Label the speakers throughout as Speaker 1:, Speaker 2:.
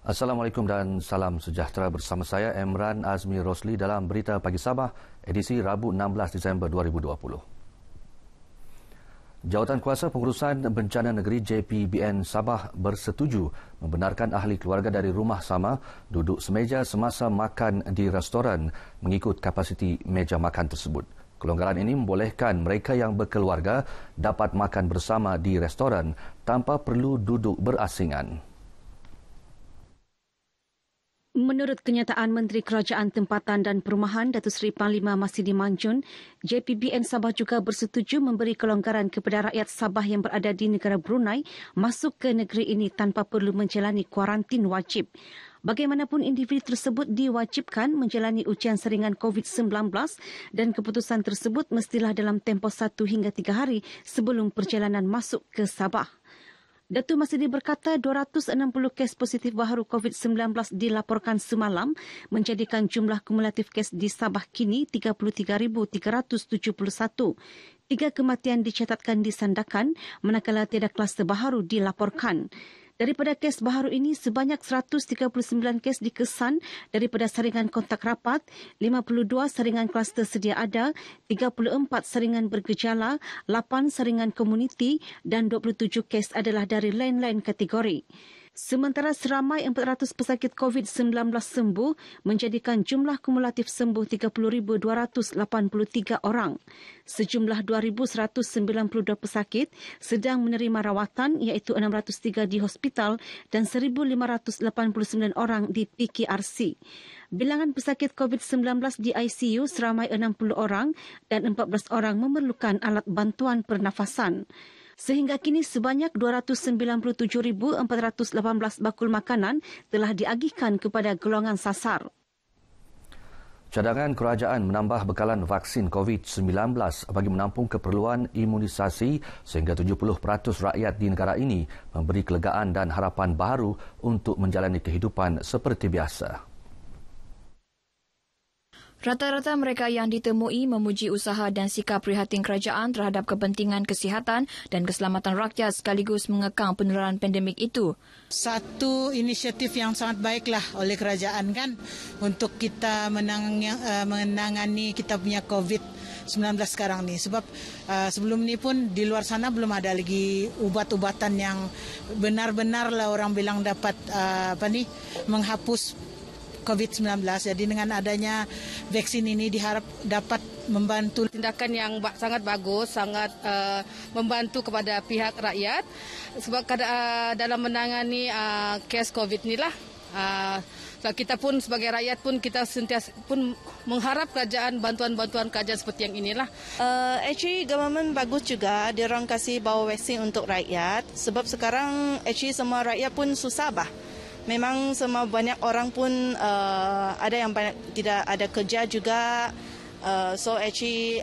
Speaker 1: Assalamualaikum dan salam sejahtera bersama saya Emran Azmi Rosli dalam Berita Pagi Sabah edisi Rabu 16 Disember 2020. Jawatankuasa Pengurusan Bencana Negeri JPBN Sabah bersetuju membenarkan ahli keluarga dari rumah sama duduk semeja semasa makan di restoran mengikut kapasiti meja makan tersebut. Kelonggaran ini membolehkan mereka yang berkeluarga dapat makan bersama di restoran tanpa perlu duduk berasingan.
Speaker 2: Menurut kenyataan Menteri Kerajaan Tempatan dan Perumahan Datuk Seri Panglima Masidi Manjun, JPBN Sabah juga bersetuju memberi kelonggaran kepada rakyat Sabah yang berada di negara Brunei masuk ke negeri ini tanpa perlu menjalani kuarantin wajib. Bagaimanapun individu tersebut diwajibkan menjalani ujian saringan COVID-19 dan keputusan tersebut mestilah dalam tempoh 1 hingga 3 hari sebelum perjalanan masuk ke Sabah. Datuk Masidi berkata 260 kes positif baharu COVID-19 dilaporkan semalam menjadikan jumlah kumulatif kes di Sabah kini 33,371. 3 kematian dicatatkan di Sandakan manakala tiada kluster baharu dilaporkan. Daripada kes baharu ini, sebanyak 139 kes dikesan daripada saringan kontak rapat, 52 saringan kluster sedia ada, 34 saringan bergejala, 8 saringan komuniti dan 27 kes adalah dari lain-lain kategori. Sementara seramai 400 pesakit COVID-19 sembuh menjadikan jumlah kumulatif sembuh 30,283 orang. Sejumlah 2,192 pesakit sedang menerima rawatan iaitu 603 di hospital dan 1,589 orang di PKRC. Bilangan pesakit COVID-19 di ICU seramai 60 orang dan 14 orang memerlukan alat bantuan pernafasan. Sehingga kini sebanyak 297,418 bakul makanan telah diagihkan kepada golongan sasar.
Speaker 1: Cadangan kerajaan menambah bekalan vaksin COVID-19 bagi menampung keperluan imunisasi sehingga 70% rakyat di negara ini memberi kelegaan dan harapan baru untuk menjalani kehidupan seperti biasa.
Speaker 3: Rata-rata mereka yang ditemui memuji usaha dan sikap prihatin kerajaan terhadap kepentingan kesihatan dan keselamatan rakyat sekaligus mengekang penularan pandemik itu.
Speaker 4: Satu inisiatif yang sangat baiklah oleh kerajaan kan untuk kita menangani kita punya COVID-19 sekarang ni. Sebab sebelum ni pun di luar sana belum ada lagi ubat-ubatan yang benar-benarlah orang bilang dapat menghapus COVID-19. Jadi dengan adanya vaksin ini diharap dapat membantu.
Speaker 5: Tindakan yang sangat bagus, sangat membantu kepada pihak rakyat. Sebab dalam menangani kes COVID inilah, kita pun sebagai rakyat pun kita sentiasa pun mengharap kerajaan bantuan-bantuan kerajaan seperti yang inilah.
Speaker 6: Actually government bagus juga, dia orang kasih bawa vaksin untuk rakyat. Sebab sekarang actually semua rakyat pun susah bah. Memang semua banyak orang pun ada yang tidak ada kerja juga. So actually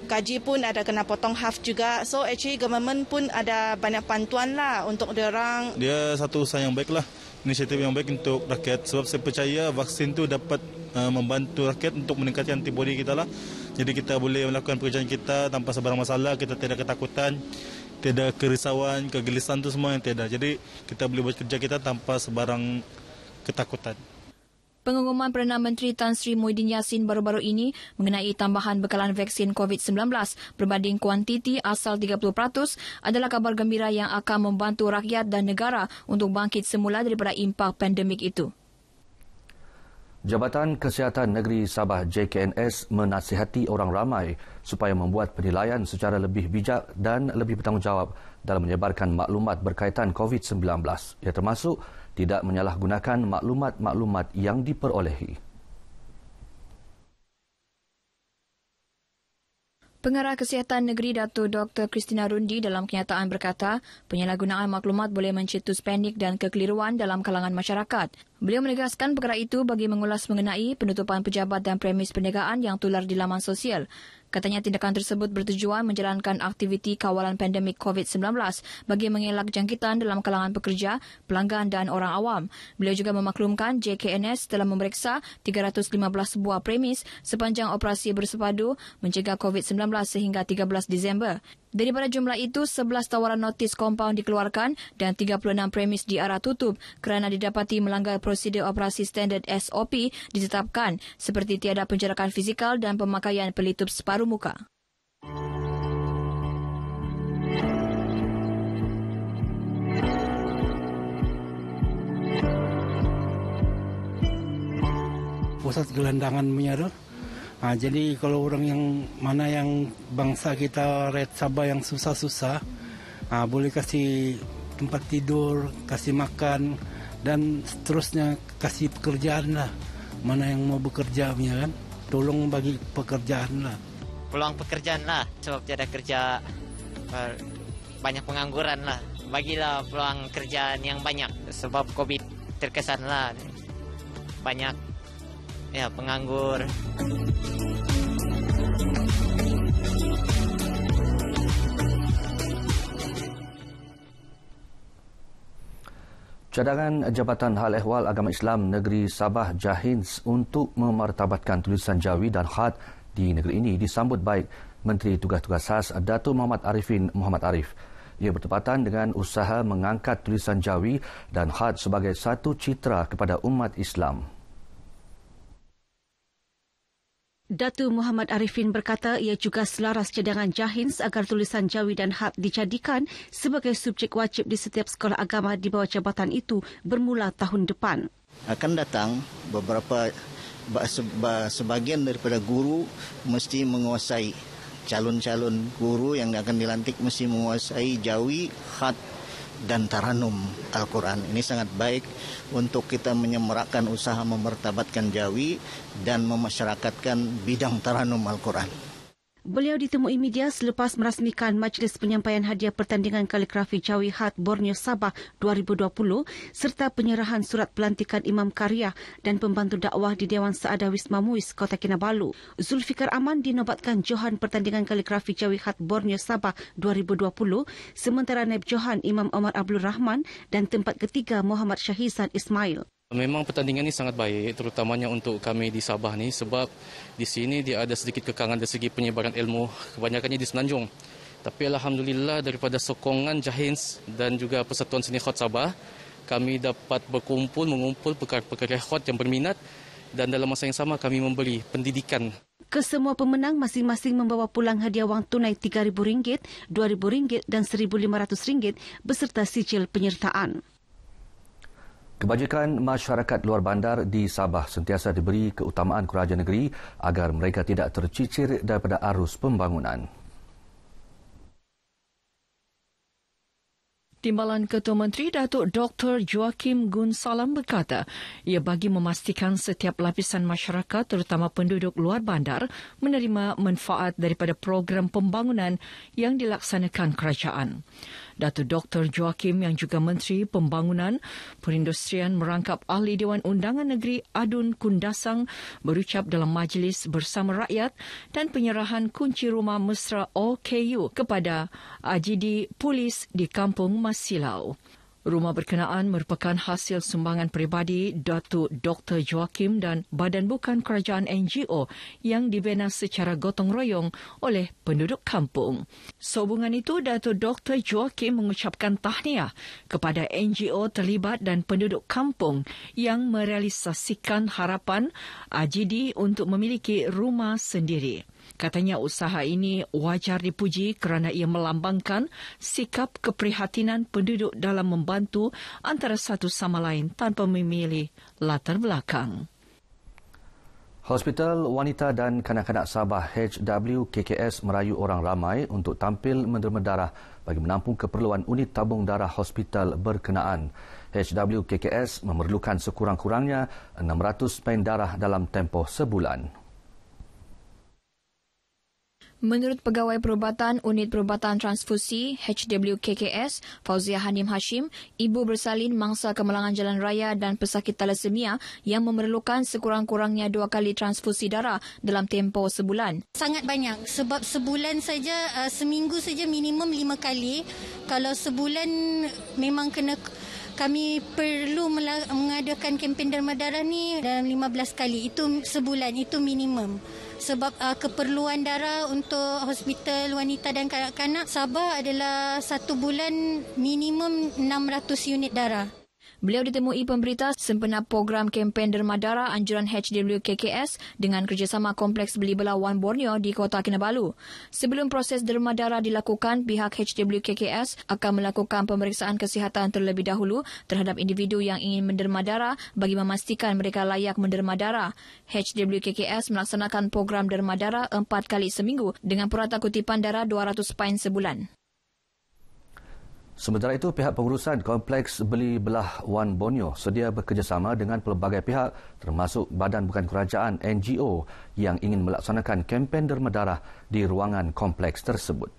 Speaker 6: gaji pun ada kena potong half juga. So actually government pun ada banyak bantuan lah untuk diorang.
Speaker 7: Dia satu usaha yang baik lah. Inisiatif yang baik untuk rakyat. Sebab saya percaya vaksin tu dapat membantu rakyat untuk meningkatkan antibodi kita lah. Jadi kita boleh melakukan pekerjaan kita tanpa sebarang masalah. Kita tidak ketakutan. Tiada kerisauan, kegelisahan itu semua yang tiada. Jadi kita boleh buat kerja kita tanpa sebarang ketakutan.
Speaker 3: Pengumuman Perdana Menteri Tan Sri Muhyiddin Yassin baru-baru ini mengenai tambahan bekalan vaksin COVID-19 berbanding kuantiti asal 30% adalah kabar gembira yang akan membantu rakyat dan negara untuk bangkit semula daripada impak pandemik itu.
Speaker 1: Jabatan Kesihatan Negeri Sabah JKNS menasihati orang ramai supaya membuat penilaian secara lebih bijak dan lebih bertanggungjawab dalam menyebarkan maklumat berkaitan COVID-19. Ia termasuk tidak menyalahgunakan maklumat-maklumat yang diperolehi.
Speaker 3: Pengarah Kesihatan Negeri Datuk Dr. Christina Rundi dalam kenyataan berkata, penyalahgunaan maklumat boleh mencetus panik dan kekeliruan dalam kalangan masyarakat. Beliau menegaskan perkara itu bagi mengulas mengenai penutupan pejabat dan premis perniagaan yang tular di laman sosial. Katanya tindakan tersebut bertujuan menjalankan aktiviti kawalan pandemik COVID-19 bagi mengelak jangkitan dalam kalangan pekerja, pelanggan dan orang awam. Beliau juga memaklumkan JKNS telah memeriksa 315 buah premis sepanjang operasi bersepadu mencegah COVID-19 sehingga 13 Disember. Daripada jumlah itu, 11 tawaran notis kompaun dikeluarkan dan 36 premis diarah tutup kerana didapati melanggar prosedur operasi standard SOP ditetapkan seperti tiada penjarakan fizikal dan pemakaian pelitup separuh muka.
Speaker 8: Pusat gelandangan punya tu. Jadi kalau orang yang mana yang bangsa kita rakyat Sabah yang susah-susah, boleh kasih tempat tidur, kasih makan dan seterusnya kasih pekerjaan lah. Mana yang mau bekerja punya kan, tolong bagi pekerjaan lah.
Speaker 9: Peluang pekerjaan lah, sebab tiada kerja, banyak pengangguran lah. Bagilah peluang kerjaan yang banyak sebab COVID terkesan lah banyak ya penganggur.
Speaker 1: Cadangan Jabatan Hal Ehwal Agama Islam Negeri Sabah JAHINS untuk memartabatkan tulisan Jawi dan khat di negeri ini disambut baik Menteri Tugas-Tugas Khas Datuk Muhammad Arifin Muhammad Arif. Ia bertepatan dengan usaha mengangkat tulisan Jawi dan khat sebagai satu citra kepada umat Islam.
Speaker 2: Datuk Muhammad Arifin berkata ia juga selaras cadangan JAHINS agar tulisan Jawi dan khat dijadikan sebagai subjek wajib di setiap sekolah agama di bawah jabatan itu bermula tahun depan.
Speaker 10: Akan datang beberapa sebahagian daripada guru mesti menguasai, calon-calon guru yang akan dilantik mesti menguasai Jawi, khat dan taranum Al-Quran. Ini sangat baik untuk kita menyemarakkan usaha memartabatkan Jawi dan memasyarakatkan bidang taranum Al-Quran.
Speaker 2: Beliau ditemui media selepas merasmikan Majlis Penyampaian Hadiah Pertandingan Kaligrafi Jawi Khat Borneo Sabah 2020 serta penyerahan surat pelantikan Imam Karya dan pembantu dakwah di Dewan Seada Wisma Muiz, Kota Kinabalu. Zulfikar Aman dinobatkan Johan Pertandingan Kaligrafi Jawi Khat Borneo Sabah 2020 sementara Naib Johan Imam Omar Abdul Rahman dan tempat ketiga Muhammad Syahizan Ismail.
Speaker 11: Memang pertandingan ini sangat baik terutamanya untuk kami di Sabah ni sebab di sini dia ada sedikit kekangan dari segi penyebaran ilmu, kebanyakannya di Semenanjung. Tapi alhamdulillah daripada sokongan JAHINS dan juga Persatuan Seni Khat Sabah, kami dapat mengumpul perkara-perkara khat yang berminat dan dalam masa yang sama kami memberi pendidikan.
Speaker 2: Kesemua pemenang masing-masing membawa pulang hadiah wang tunai RM3,000, RM2,000 dan RM1,500 beserta sijil penyertaan.
Speaker 1: Kebajikan masyarakat luar bandar di Sabah sentiasa diberi keutamaan kerajaan negeri agar mereka tidak tercicir daripada arus pembangunan.
Speaker 12: Timbalan Ketua Menteri Datuk Dr. Joachim Gunsalam berkata, ia bagi memastikan setiap lapisan masyarakat terutama penduduk luar bandar menerima manfaat daripada program pembangunan yang dilaksanakan kerajaan. Datuk Dr. Joachim yang juga Menteri Pembangunan Perindustrian merangkap Ahli Dewan Undangan Negeri Adun Kundasang berucap dalam majlis bersama rakyat dan penyerahan kunci rumah mesra OKU kepada AGD Polis di Kampung Masilau. Rumah berkenaan merupakan hasil sumbangan peribadi Datuk Dr. Joachim dan Badan Bukan Kerajaan NGO yang dibina secara gotong royong oleh penduduk kampung. Sehubungan itu, Datuk Dr. Joachim mengucapkan tahniah kepada NGO terlibat dan penduduk kampung yang merealisasikan harapan AGD untuk memiliki rumah sendiri. Katanya usaha ini wajar dipuji kerana ia melambangkan sikap keprihatinan penduduk dalam membantu antara satu sama lain tanpa memilih latar belakang.
Speaker 1: Hospital Wanita dan Kanak-Kanak Sabah HWKKS merayu orang ramai untuk tampil menderma darah bagi menampung keperluan unit tabung darah hospital berkenaan. HWKKS memerlukan sekurang-kurangnya 600 pen darah dalam tempoh sebulan.
Speaker 3: Menurut Pegawai Perubatan Unit Perubatan Transfusi HWKKS, Fauzia Hanim Hashim, ibu bersalin mangsa kemalangan jalan raya dan pesakit thalassemia yang memerlukan sekurang-kurangnya 2 kali transfusi darah dalam tempoh sebulan.
Speaker 13: Sangat banyak sebab sebulan saja, seminggu saja minimum 5 kali. Kalau sebulan memang kami perlu mengadakan kempen derma darah ni dalam 15 kali. Itu sebulan, itu minimum. Sebab keperluan darah untuk hospital wanita dan kanak-kanak Sabah adalah 1 bulan minimum 600 unit darah.
Speaker 3: Beliau ditemui pemberita sempena program kempen derma darah anjuran HWKKS dengan kerjasama Kompleks Beli Belah Wan Borneo di Kota Kinabalu. Sebelum proses derma darah dilakukan, pihak HWKKS akan melakukan pemeriksaan kesihatan terlebih dahulu terhadap individu yang ingin menderma darah bagi memastikan mereka layak menderma darah. HWKKS melaksanakan program derma darah 4 kali seminggu dengan purata kutipan darah 200 pain sebulan.
Speaker 1: Sementara itu, pihak pengurusan Kompleks Beli Belah Wan Borneo sedia bekerjasama dengan pelbagai pihak termasuk Badan Bukan Kerajaan NGO yang ingin melaksanakan kempen derma darah di ruangan kompleks tersebut.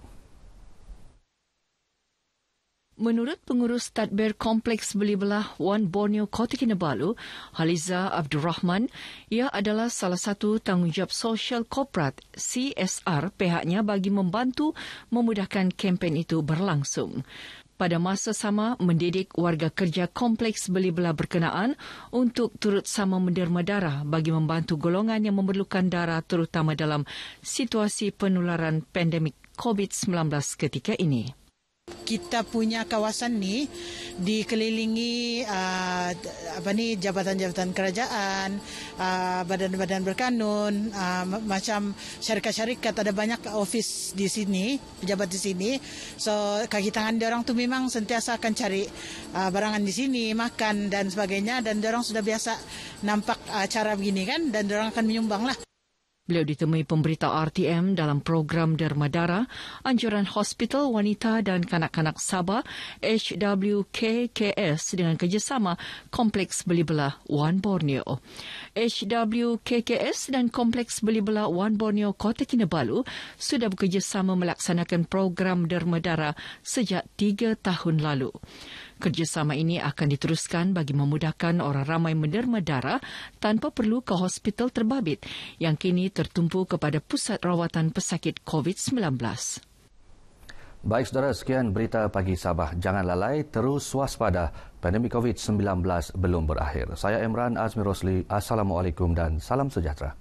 Speaker 12: Menurut pengurus tadbir Kompleks Beli Belah Wan Borneo Kota Kinabalu, Haliza Abdul Rahman, ia adalah salah satu tanggungjawab sosial korporat CSR pihaknya bagi membantu memudahkan kempen itu berlangsung. Pada masa sama, mendidik warga kerja Kompleks Beli Belah berkenaan untuk turut sama menderma darah bagi membantu golongan yang memerlukan darah terutama dalam situasi penularan pandemik COVID-19 ketika ini.
Speaker 4: Kita punya kawasan ni dikelilingi jabatan-jabatan kerajaan, badan-badan berkanun, macam syarikat-syarikat, ada banyak ofis di sini, pejabat di sini. So kaki tangan diorang tu memang sentiasa akan cari barangan di sini, makan dan sebagainya, dan diorang sudah biasa nampak acara begini kan, dan diorang akan menyumbang lah.
Speaker 12: Beliau ditemui pemberita RTM dalam program derma darah anjuran Hospital Wanita dan Kanak-Kanak Sabah HWKKS dengan kerjasama Kompleks Beli Belah Wan Borneo. HWKKS dan Kompleks Beli Belah Wan Borneo Kota Kinabalu sudah bekerjasama melaksanakan program derma darah sejak 3 tahun lalu. Kerjasama ini akan diteruskan bagi memudahkan orang ramai menderma darah tanpa perlu ke hospital terbabit yang kini tertumpu kepada pusat rawatan pesakit COVID-19.
Speaker 1: Baik saudara, sekian berita pagi Sabah. Jangan lalai, terus waspada. Pandemik COVID-19 belum berakhir. Saya Imran Azmi Rosli. Assalamualaikum dan salam sejahtera.